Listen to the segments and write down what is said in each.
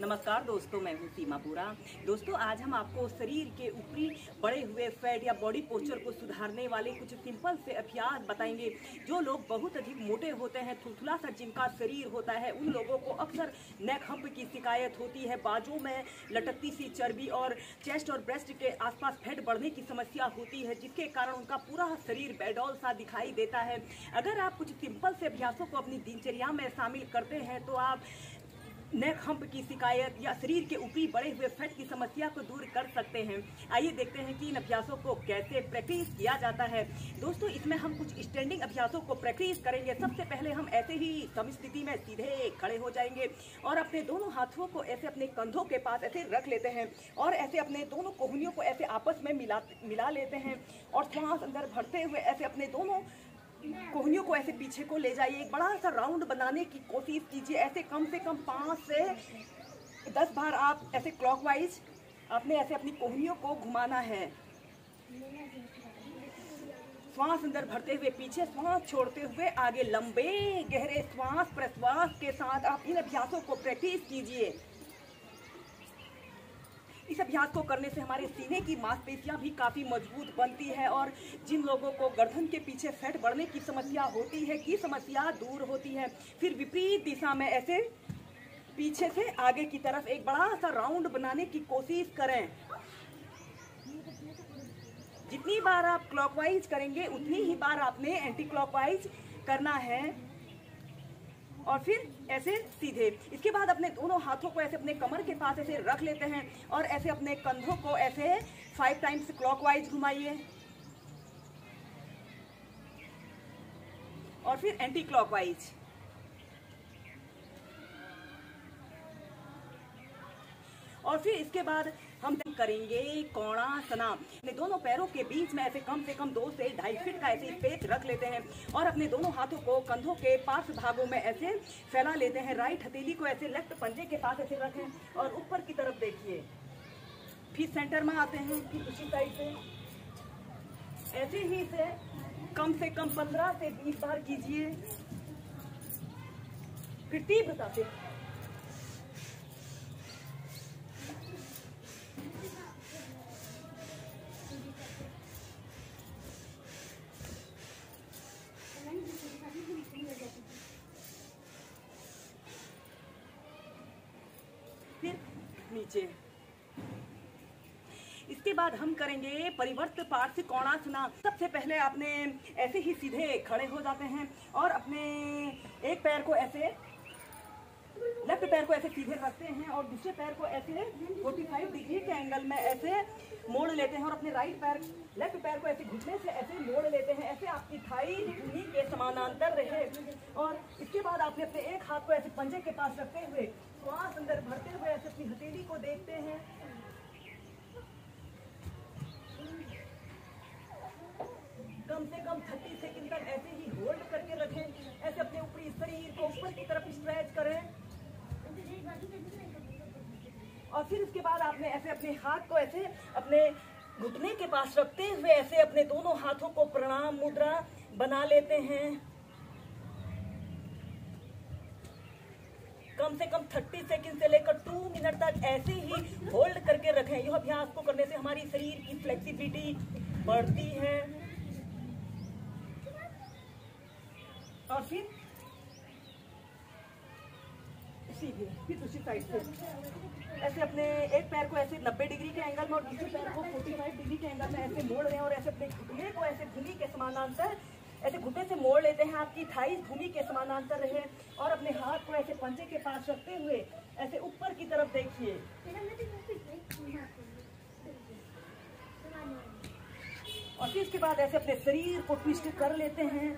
नमस्कार दोस्तों, मैं हूँ सीमा पूरा। दोस्तों, आज हम आपको शरीर के ऊपरी बढ़े हुए फैट या बॉडी पोस्चर को सुधारने वाले कुछ सिंपल से अभ्यास बताएंगे। जो लोग बहुत अधिक मोटे होते हैं, थुलथुला सा जिनका शरीर होता है, उन लोगों को अक्सर नेक हम्प की शिकायत होती है। बाजू में लटकती सी चर्बी और चेस्ट और ब्रेस्ट के आसपास फैट बढ़ने की समस्या होती है, जिसके कारण उनका पूरा शरीर बेडौल सा दिखाई देता है। अगर आप कुछ सिंपल से अभ्यासों को अपनी दिनचर्या में शामिल करते हैं तो आप नेक हम्प की शिकायत या शरीर के ऊपरी बढ़े हुए फैट की समस्या को दूर कर सकते हैं। आइए देखते हैं कि इन अभ्यासों को कैसे प्रैक्टिस किया जाता है। दोस्तों, इसमें हम कुछ स्टैंडिंग अभ्यासों को प्रैक्टिस करेंगे। सबसे पहले हम ऐसे ही सम स्थिति में सीधे खड़े हो जाएंगे और अपने दोनों हाथों को ऐसे अपने कंधों के पास ऐसे रख लेते हैं और ऐसे अपने दोनों कोहनियों को ऐसे आपस में मिला लेते हैं और श्वास अंदर भरते हुए ऐसे अपने दोनों कोहनियों को ऐसे पीछे को ले जाइए। एक बड़ा सा राउंड बनाने की कोशिश कीजिए। ऐसे कम से कम 5 से 10 बार आप ऐसे क्लॉकवाइज आपने ऐसे अपनी कोहनियों को घुमाना है। श्वास अंदर भरते हुए पीछे, श्वास छोड़ते हुए आगे। लंबे गहरे श्वास प्रश्वास के साथ आप इन अभ्यासों को प्रैक्टिस कीजिए। इस अभ्यास को करने से हमारे सीने की मांसपेशियां भी काफ़ी मजबूत बनती है और जिन लोगों को गर्दन के पीछे फैट बढ़ने की समस्या होती है की समस्या दूर होती है। फिर विपरीत दिशा में ऐसे पीछे से आगे की तरफ एक बड़ा सा राउंड बनाने की कोशिश करें। जितनी बार आप क्लॉकवाइज करेंगे उतनी ही बार आपने एंटी क्लॉकवाइज करना है और फिर ऐसे सीधे। इसके बाद अपने दोनों हाथों को ऐसे अपने कमर के पास ऐसे रख लेते हैं और ऐसे अपने कंधों को ऐसे 5 टाइम्स क्लॉकवाइज घुमाइए और फिर एंटी क्लॉकवाइज। और फिर इसके बाद हम करेंगे कोणासना। अपने दोनों पैरों के बीच में ऐसे कम से कम 2 से 2.5 फीट का ऐसे स्पेस रख लेते हैं और अपने दोनों हाथों को कंधों के पार्श्व भागों में ऐसे फैला लेते हैं। राइट हथेली को ऐसे लेफ्ट पंजे के पास ऐसे रखें और ऊपर की तरफ देखिए। फिर सेंटर में आते हैं, फिर उसी साइड से ऐसे ही से कम 15 से 20 बार कीजिए। फिर तीव्रता से फिर नीचे। इसके बाद हम करेंगे परिवर्त पार्श्व कोणासना। सबसे पहले आपने ऐसे ही सीधे खड़े हो जाते हैं और अपने एक पैर को ऐसे लेफ्ट पैर को ऐसे सीधे रखते हैं और दूसरे पैर को ऐसे 45 डिग्री के एंगल में ऐसे मोड़ लेते हैं और अपने लेफ्ट पैर को ऐसे घुटने से ऐसे मोड़ लेते हैं। ऐसे आपकी थाई भूमि के समानांतर रहे और इसके बाद आपने अपने एक हाथ को ऐसे पंजे के पास रखते हुए श्वास अंदर भरते हुए ऐसे अपनी हथेली को देखते हैं। कम से कम 30 सेकंड तक ऐसे ही होल्ड करके रखें। ऐसे अपने ऊपरी शरीर को ऊपर की तरफ स्ट्रेच करें और फिर इसके बाद आपने ऐसे अपने हाथ को ऐसे अपने घुटने के पास रखते हुए ऐसे अपने दोनों हाथों को प्रणाम मुद्रा बना लेते हैं। कम से कम 30 सेकंड से लेकर 2 मिनट तक ऐसे ही होल्ड करके रखें। यह अभ्यास को करने से हमारी शरीर की फ्लेक्सिबिलिटी बढ़ती है। और फिर फिर दूसरी साइड से ऐसे अपने एक पैर को ऐसे 90 डिग्री के एंगल में और दूसरे पैर को 45 डिग्री के एंगल में ऐसे मोड़ रहे हैं और ऐसे अपने घुटने को ऐसे भूमि के समानांतर ऐसे घुटने से मोड़ लेते हैं। आपकी थाई भूमि के समानांतर रहे और अपने हाथ को ऐसे पंजे के पास रखते हुए ऐसे ऊपर की तरफ देखिए। और फिर इसके बाद ऐसे अपने शरीर को ट्विस्ट कर लेते हैं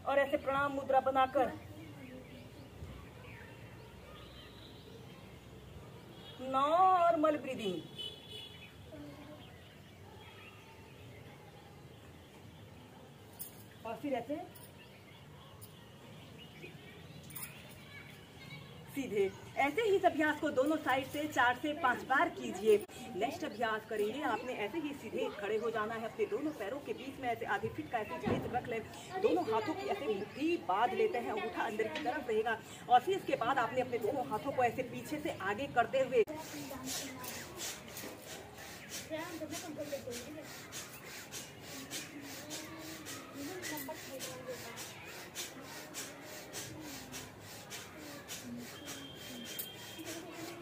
और ऐसे प्रणाम मुद्रा बनाकर नॉर्मल ब्रीदिंग। और फिर ऐसे सीधे। ऐसे ही इस अभ्यास को दोनों साइड से 4 से 5 बार कीजिए। नेक्स्ट अभ्यास करेंगे, आपने ऐसे ही सीधे खड़े हो जाना है, अपने दोनों पैरों के बीच में ऐसे आधे फीट का ऐसे छेद रख ले, दोनों हाथों की ऐसे मुट्ठी बांध लेते हैं, अंगूठा अंदर की तरफ रहेगा और फिर इसके बाद आपने अपने दोनों हाथों को ऐसे पीछे से आगे करते हुए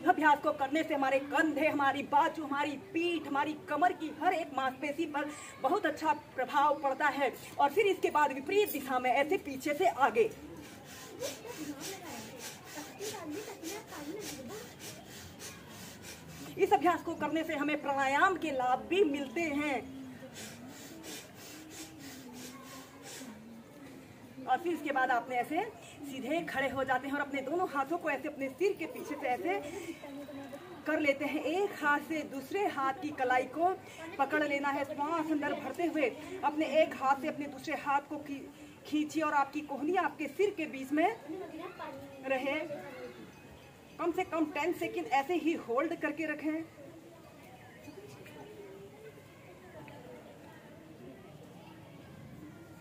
अभ्यास को करने से हमारे कंधे, हमारी बाजू, हमारी पीठ, हमारी कमर की हर एक मांसपेशी पर बहुत अच्छा प्रभाव पड़ता है। और फिर इसके बाद विपरीत दिशा में ऐसे पीछे से आगे। इस अभ्यास को करने से हमें प्राणायाम के लाभ भी मिलते हैं। और फिर इसके बाद आपने ऐसे सीधे खड़े हो जाते हैं और अपने दोनों हाथों को ऐसे अपने सिर के पीछे से ऐसे कर लेते हैं। एक हाथ से दूसरे हाथ की कलाई को पकड़ लेना है, श्वास अंदर भरते हुए अपने एक हाथ से अपने दूसरे हाथ को खींचिए और आपकी कोहनी आपके सिर के बीच में रहे। कम से कम 10 सेकंड ऐसे ही होल्ड करके रखें।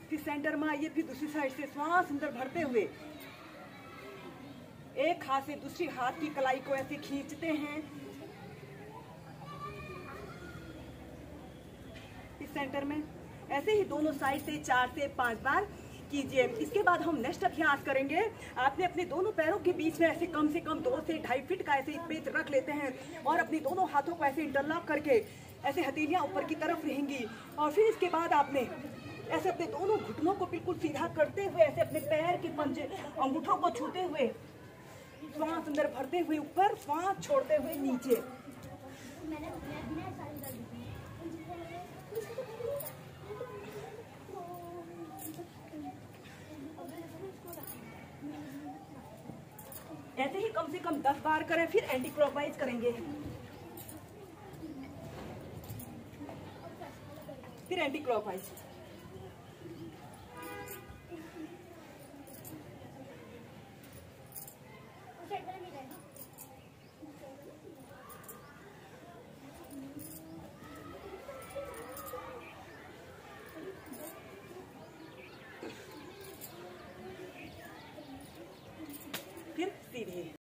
फिर सेंटर में आइए, फिर दूसरी साइड से श्वास अंदर भरते हुए एक हाथ से दूसरी हाथ की कलाई को ऐसे खींचते हैं। इस सेंटर में ऐसे ही दोनों साइड से 4 से 5 बार कीजिए। इसके बाद हम नेक्स्ट अभ्यास करेंगे। आपने अपने दोनों पैरों के बीच में ऐसे कम से कम 2 से 2.5 फीट का ऐसे स्पेस रख लेते हैं और अपनी दोनों हाथों को ऐसे इंटरलॉक करके ऐसे हथेलियां ऊपर की तरफ रहेंगी। और फिर इसके बाद आपने ऐसे अपने दोनों घुटनों को बिल्कुल सीधा करते हुए ऐसे अपने पैर के पंजे अंगूठों को छूते हुए श्वास अंदर भरते हुए ऊपर, श्वास छोड़ते हुए नीचे। ऐसे ही कम से कम 10 बार करें। फिर एंटी क्लॉकवाइज करेंगे, फिर एंटी क्लॉकवाइज।